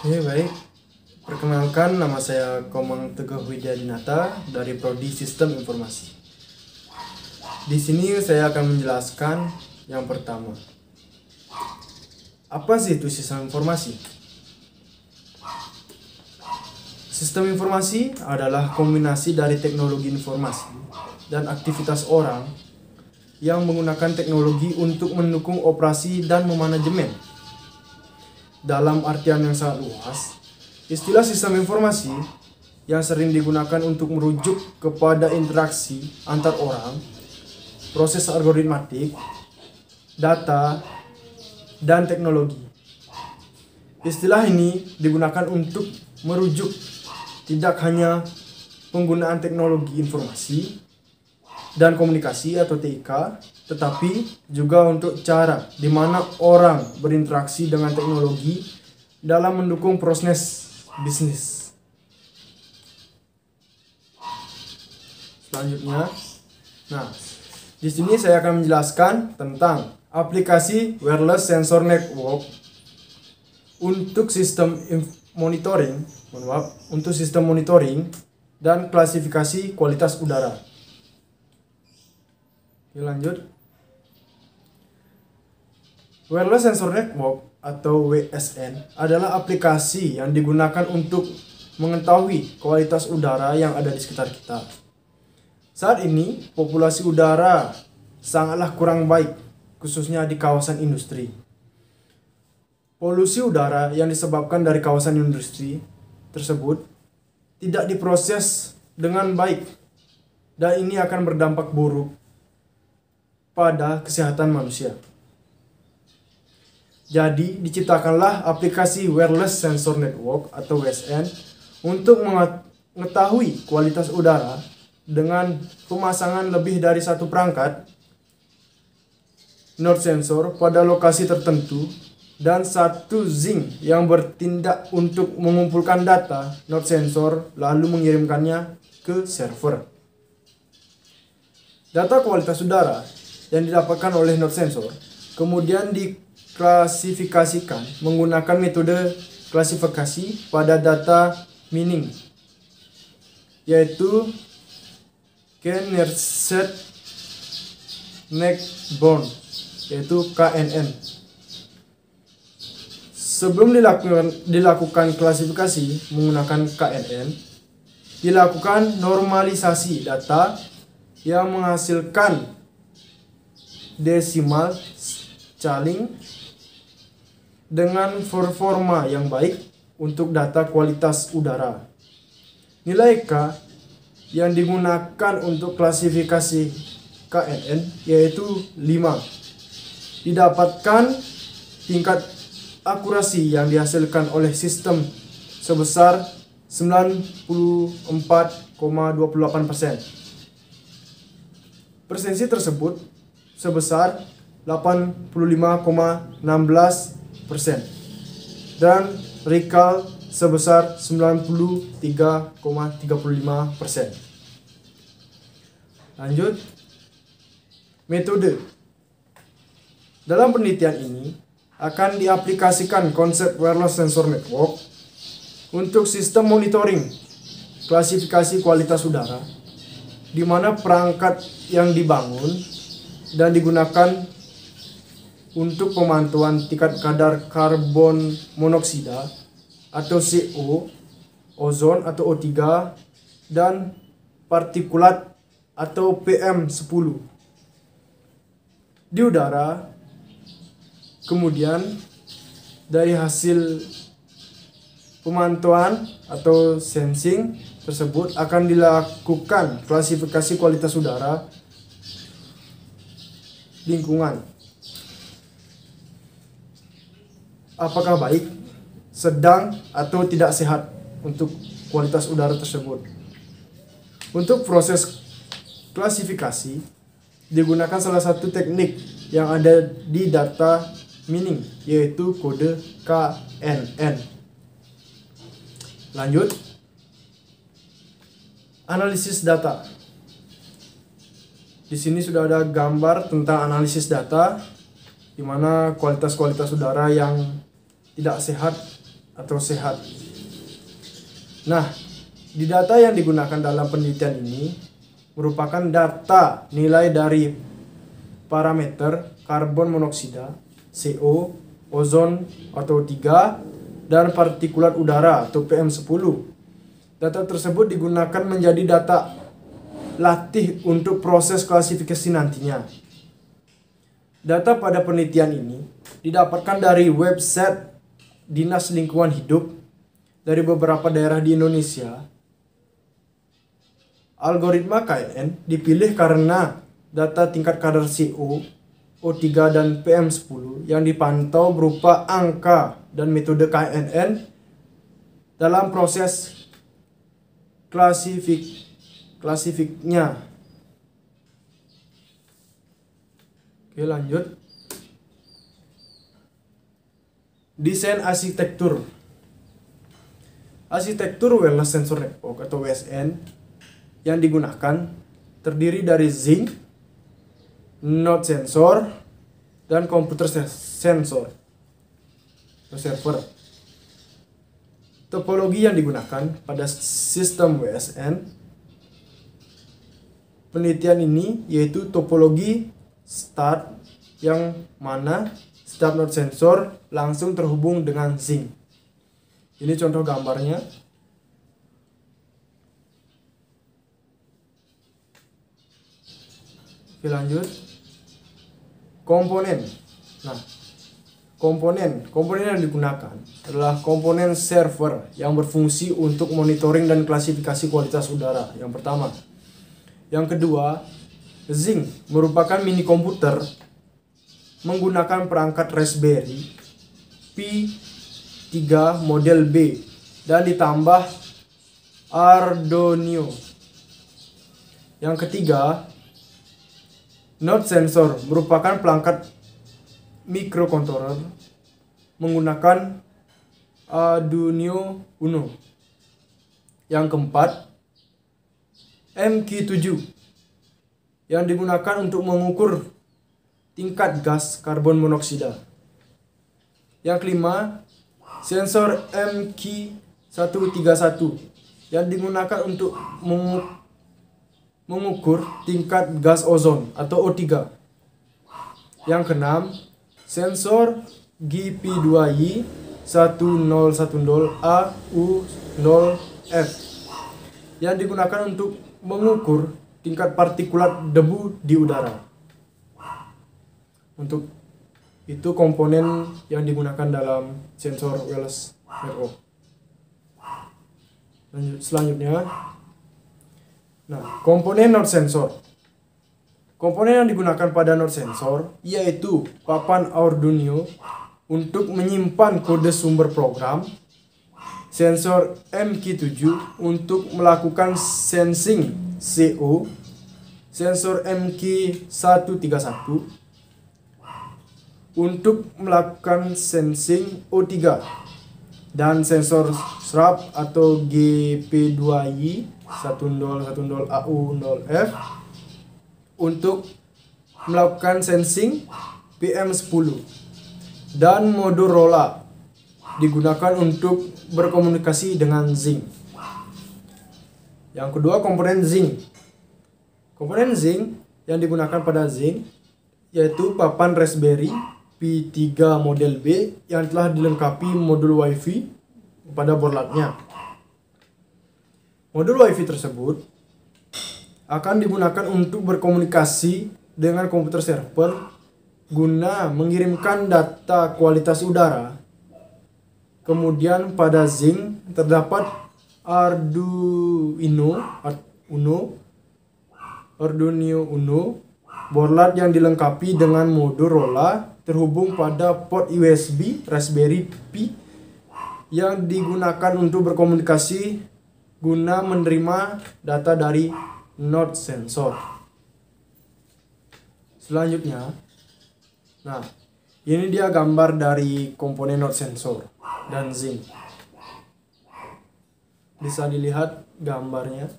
Baik. Perkenalkan, nama saya Komang Teguh Widyadinata dari Prodi Sistem Informasi. Di sini saya akan menjelaskan yang pertama. Apa sih itu sistem informasi? Sistem informasi adalah kombinasi dari teknologi informasi dan aktivitas orang yang menggunakan teknologi untuk mendukung operasi dan memanajemen. Dalam artian yang sangat luas, istilah sistem informasi yang sering digunakan untuk merujuk kepada interaksi antar orang, proses algoritmatik, data, dan teknologi. Istilah ini digunakan untuk merujuk tidak hanya penggunaan teknologi informasi dan komunikasi atau TIK, tetapi juga untuk cara di mana orang berinteraksi dengan teknologi dalam mendukung proses bisnis. Selanjutnya, di sini saya akan menjelaskan tentang aplikasi wireless sensor network untuk sistem monitoring dan klasifikasi kualitas udara. Oke, lanjut. Wireless Sensor Network atau WSN adalah aplikasi yang digunakan untuk mengetahui kualitas udara yang ada di sekitar kita. Saat ini, populasi udara sangatlah kurang baik, khususnya di kawasan industri. Polusi udara yang disebabkan dari kawasan industri tersebut tidak diproses dengan baik, dan ini akan berdampak buruk pada kesehatan manusia. Jadi, diciptakanlah aplikasi Wireless Sensor Network atau WSN untuk mengetahui kualitas udara dengan pemasangan lebih dari satu perangkat node sensor pada lokasi tertentu dan satu zinc yang bertindak untuk mengumpulkan data node sensor lalu mengirimkannya ke server. Data kualitas udara yang didapatkan oleh node sensor kemudian diklasifikasikan menggunakan metode klasifikasi pada data mining, yaitu Kearney-Neck-Born, yaitu KNN. Sebelum dilakukan klasifikasi menggunakan KNN, dilakukan normalisasi data yang menghasilkan desimal scaling dengan performa yang baik untuk data kualitas udara. Nilai K yang digunakan untuk klasifikasi KNN yaitu 5. Didapatkan tingkat akurasi yang dihasilkan oleh sistem sebesar 94,28%. Presensi tersebut sebesar 85,16% dan recall sebesar 93,35%. Lanjut, metode. Dalam penelitian ini akan diaplikasikan konsep wireless sensor network untuk sistem monitoring klasifikasi kualitas udara, di mana perangkat yang dibangun dan digunakan untuk pemantauan tingkat kadar karbon monoksida atau CO, ozon atau O3, dan partikulat atau PM10 di udara. Kemudian dari hasil pemantauan atau sensing tersebut akan dilakukan klasifikasi kualitas udara lingkungan. Apakah baik, sedang, atau tidak sehat untuk kualitas udara tersebut. Untuk proses klasifikasi digunakan salah satu teknik yang ada di data mining, yaitu kode KNN. Lanjut, analisis data. Di sini sudah ada gambar tentang analisis data, di mana kualitas udara yang tidak sehat atau sehat. Nah, di data yang digunakan dalam penelitian ini merupakan data nilai dari parameter karbon monoksida, CO, ozon atau O3, dan partikulat udara atau PM10. Data tersebut digunakan menjadi data latih untuk proses klasifikasi nantinya. Data pada penelitian ini didapatkan dari website Dinas Lingkungan Hidup dari beberapa daerah di Indonesia. Algoritma KNN dipilih karena data tingkat kadar CO, O3 dan PM10 yang dipantau berupa angka dan metode KNN dalam proses klasifiknya. Oke, lanjut. Desain arsitektur. Arsitektur Wireless Sensor Network atau WSN yang digunakan terdiri dari zinc, node sensor, dan komputer sensor atau server. Topologi yang digunakan pada sistem WSN penelitian ini yaitu topologi start, yang mana setiap node sensor langsung terhubung dengan zinc. Ini contoh gambarnya. Oke, lanjut. Komponen. Nah, komponen yang digunakan adalah komponen server yang berfungsi untuk monitoring dan klasifikasi kualitas udara. Yang pertama. Yang kedua, zinc merupakan mini komputer menggunakan perangkat Raspberry Pi 3 model B dan ditambah Arduino. Yang ketiga, node sensor merupakan perangkat microcontroller menggunakan Arduino Uno. Yang keempat, MQ7 yang digunakan untuk mengukur tingkat gas karbon monoksida. Yang kelima, sensor MQ131 yang digunakan untuk mengukur tingkat gas ozon atau O3. Yang keenam, sensor GP2Y 1010AU0F yang digunakan untuk mengukur tingkat partikulat debu di udara. Untuk itu komponen yang digunakan dalam sensor wireless network. Selanjutnya, nah, komponen node sensor. Komponen yang digunakan pada node sensor yaitu papan Arduino untuk menyimpan kode sumber program, sensor MQ7 untuk melakukan sensing CO, sensor MQ131 untuk melakukan sensing O3, dan sensor SRAP atau GP2Y 1010AU0F untuk melakukan sensing PM10, dan Motorola digunakan untuk berkomunikasi dengan zinc. Yang kedua, komponen zinc. Komponen zinc yang digunakan pada zinc yaitu papan Raspberry Pi 3 model B yang telah dilengkapi modul WiFi pada boardnya. Modul WiFi tersebut akan digunakan untuk berkomunikasi dengan komputer server guna mengirimkan data kualitas udara. Kemudian pada zinc terdapat Arduino Uno, board yang dilengkapi dengan Motorola terhubung pada port USB Raspberry Pi yang digunakan untuk berkomunikasi guna menerima data dari node sensor. Selanjutnya, nah, ini dia gambar dari komponen node sensor dan zinc. Bisa dilihat gambarnya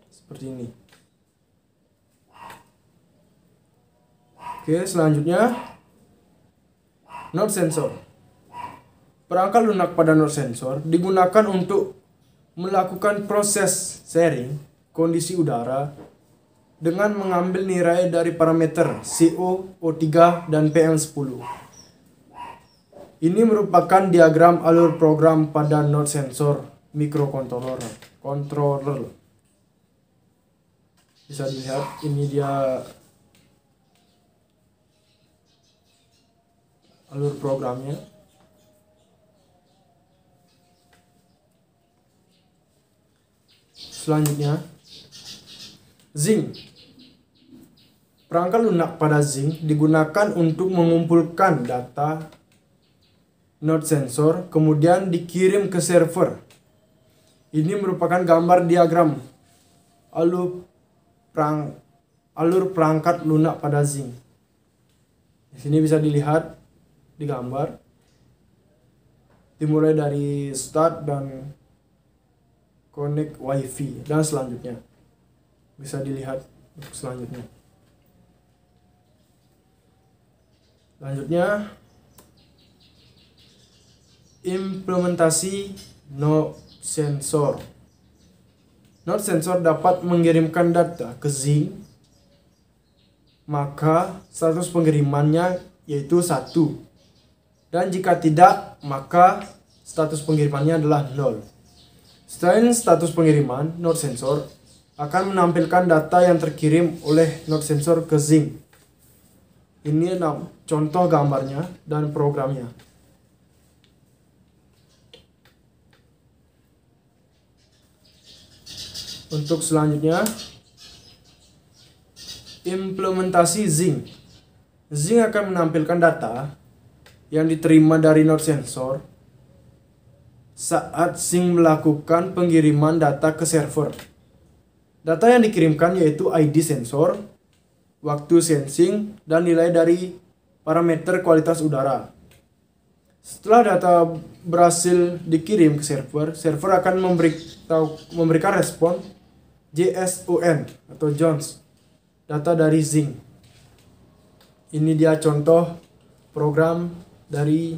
seperti ini. Oke, selanjutnya node sensor. Perangkat lunak pada node sensor digunakan untuk melakukan proses sharing kondisi udara dengan mengambil nilai dari parameter CO, O3, dan PM10. Ini merupakan diagram alur program pada node sensor microcontroller. Bisa dilihat, ini dia alur programnya. Selanjutnya, zinc. Perangkat lunak pada zinc digunakan untuk mengumpulkan data node sensor, kemudian dikirim ke server. Ini merupakan gambar diagram alur perangkat lunak pada zinc. Di sini bisa dilihat di gambar, dimulai dari start dan connect wifi dan selanjutnya. Bisa dilihat untuk selanjutnya. Selanjutnya, implementasi node sensor. Node sensor dapat mengirimkan data ke zinc, maka status pengirimannya yaitu 1. Dan jika tidak, maka status pengirimannya adalah 0. Selain status pengiriman, node sensor akan menampilkan data yang terkirim oleh node sensor ke zinc. Ini contoh gambarnya dan programnya. Untuk selanjutnya, implementasi zinc. Zinc akan menampilkan data yang diterima dari node sensor saat zinc melakukan pengiriman data ke server. Data yang dikirimkan yaitu ID sensor, waktu sensing, dan nilai dari parameter kualitas udara. Setelah data berhasil dikirim ke server, server akan memberikan respon JSON atau Jones, data dari zinc. Ini dia contoh program dari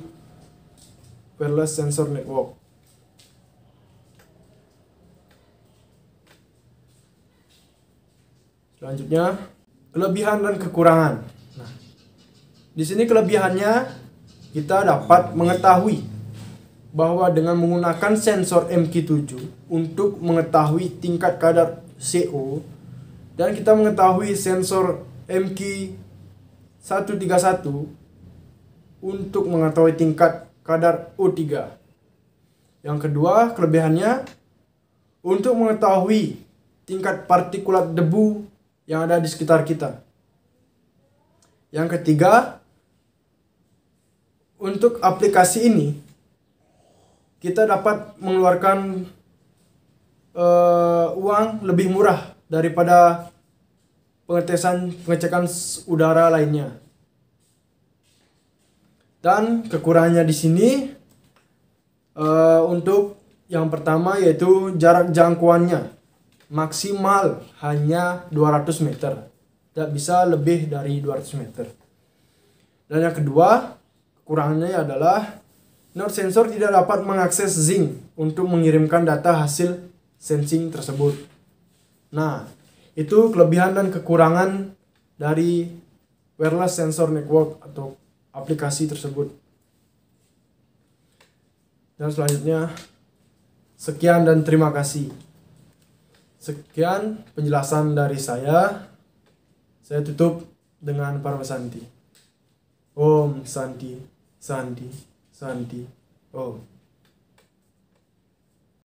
wireless sensor network. Selanjutnya, kelebihan dan kekurangan. Nah, di sini kelebihannya kita dapat mengetahui bahwa dengan menggunakan sensor MQ7 untuk mengetahui tingkat kadar CO, dan kita mengetahui sensor MQ131 untuk mengetahui tingkat kadar O3. Yang kedua, kelebihannya untuk mengetahui tingkat partikulat debu yang ada di sekitar kita. Yang ketiga, untuk aplikasi ini kita dapat mengeluarkan uang lebih murah daripada pengecekan udara lainnya. Dan kekurangannya di sini untuk yang pertama yaitu jarak jangkauannya maksimal hanya 200 meter. Tidak bisa lebih dari 200 meter. Dan yang kedua, kekurangannya adalah node sensor tidak dapat mengakses zinc untuk mengirimkan data hasil sensing tersebut. Nah, itu kelebihan dan kekurangan dari wireless sensor network atau aplikasi tersebut. Dan selanjutnya, sekian dan terima kasih. Sekian penjelasan dari saya. Saya tutup dengan Parma Santi. Om Santi, Santi, Santi, Om.